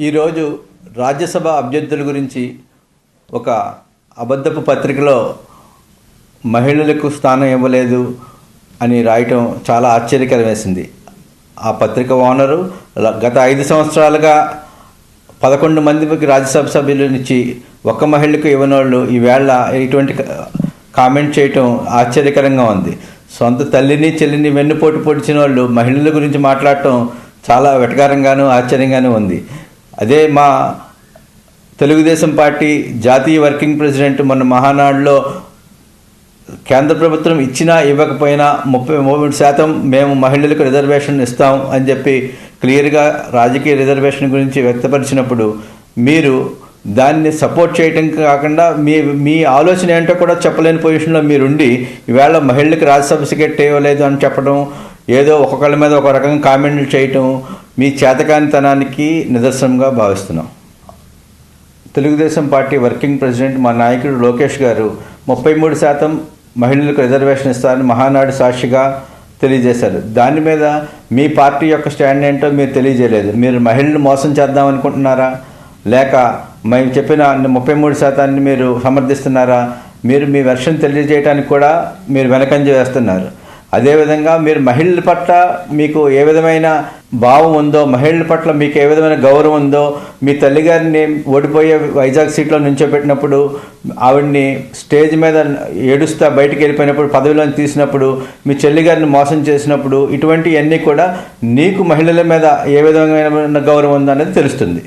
ఈరోజు రాజ్యసభ అభ్యర్థుల గురించి ఒక అబద్ధపు పత్రికలో మహిళలకు స్థానం ఇవ్వలేదు అని రాయటం చాలా ఆశ్చర్యకరం వేసింది. ఆ పత్రిక ఓనరు గత 5 సంవత్సరాలుగా 11 మందికి రాజ్యసభ సభ్యులనిచ్చి ఒక్క మహిళకు ఇవ్వనోళ్ళు ఈవేళ ఇటువంటి కామెంట్ చేయటం ఆశ్చర్యకరంగా ఉంది. సొంత తల్లిని చెల్లిని వెన్నుపోటు పొడిచిన వాళ్ళు మహిళల గురించి మాట్లాడటం చాలా వెటకారంగాను ఆశ్చర్యంగానూ ఉంది. అదే మా తెలుగుదేశం పార్టీ జాతీయ వర్కింగ్ ప్రెసిడెంట్ మొన్న మహానాడులో కేంద్ర ప్రభుత్వం ఇచ్చినా ఇవ్వకపోయినా 33% మేము మహిళలకు రిజర్వేషన్ ఇస్తాం అని చెప్పి క్లియర్గా రాజకీయ రిజర్వేషన్ గురించి వ్యక్తపరిచినప్పుడు మీరు దాన్ని సపోర్ట్ చేయటం కాకుండా మీ ఆలోచన ఏంటో కూడా చెప్పలేని పొజిషన్లో మీరుండి ఈవేళ మహిళలకు రాజ్యసభ టికెట్ ఇవ్వలేదు అని చెప్పడం, ఏదో ఒక్కొక్కళ్ళ మీద ఒక రకంగా కామెంట్లు చేయటం మీ చేతకానితనానికి నిదర్శనంగా భావిస్తున్నాం. తెలుగుదేశం పార్టీ వర్కింగ్ ప్రెసిడెంట్ మా నాయకుడు లోకేష్ గారు 33% మహిళలకు రిజర్వేషన్ ఇస్తారని మహానాడు సాక్షిగా తెలియజేశారు. దాని మీద మీ పార్టీ యొక్క స్టాండ్ ఏంటో మీరు తెలియజేయలేదు. మీరు మహిళలు మోసం చేద్దామనుకుంటున్నారా, లేక మేము చెప్పిన 33% మీరు సమర్థిస్తున్నారా? మీరు మీ వెర్షన్ తెలియజేయడానికి కూడా మీరు వెనకంజ వేస్తున్నారు. అదేవిధంగా మీరు మహిళల పట్ల మీకు ఏ విధమైన భావం ఉందో, మహిళల పట్ల మీకు ఏ విధమైన గౌరవం ఉందో, మీ తల్లిగారిని ఓడిపోయే వైజాగ్ సీట్లో నుంచోబెట్టినప్పుడు ఆవిడ్ని స్టేజ్ మీద ఏడుస్తా బయటికి వెళ్ళిపోయినప్పుడు పదవిలో తీసినప్పుడు మీ చెల్లిగారిని మోసం చేసినప్పుడు ఇటువంటివన్నీ కూడా నీకు మహిళల మీద ఏ విధమైన గౌరవం ఉందో అనేది తెలుస్తుంది.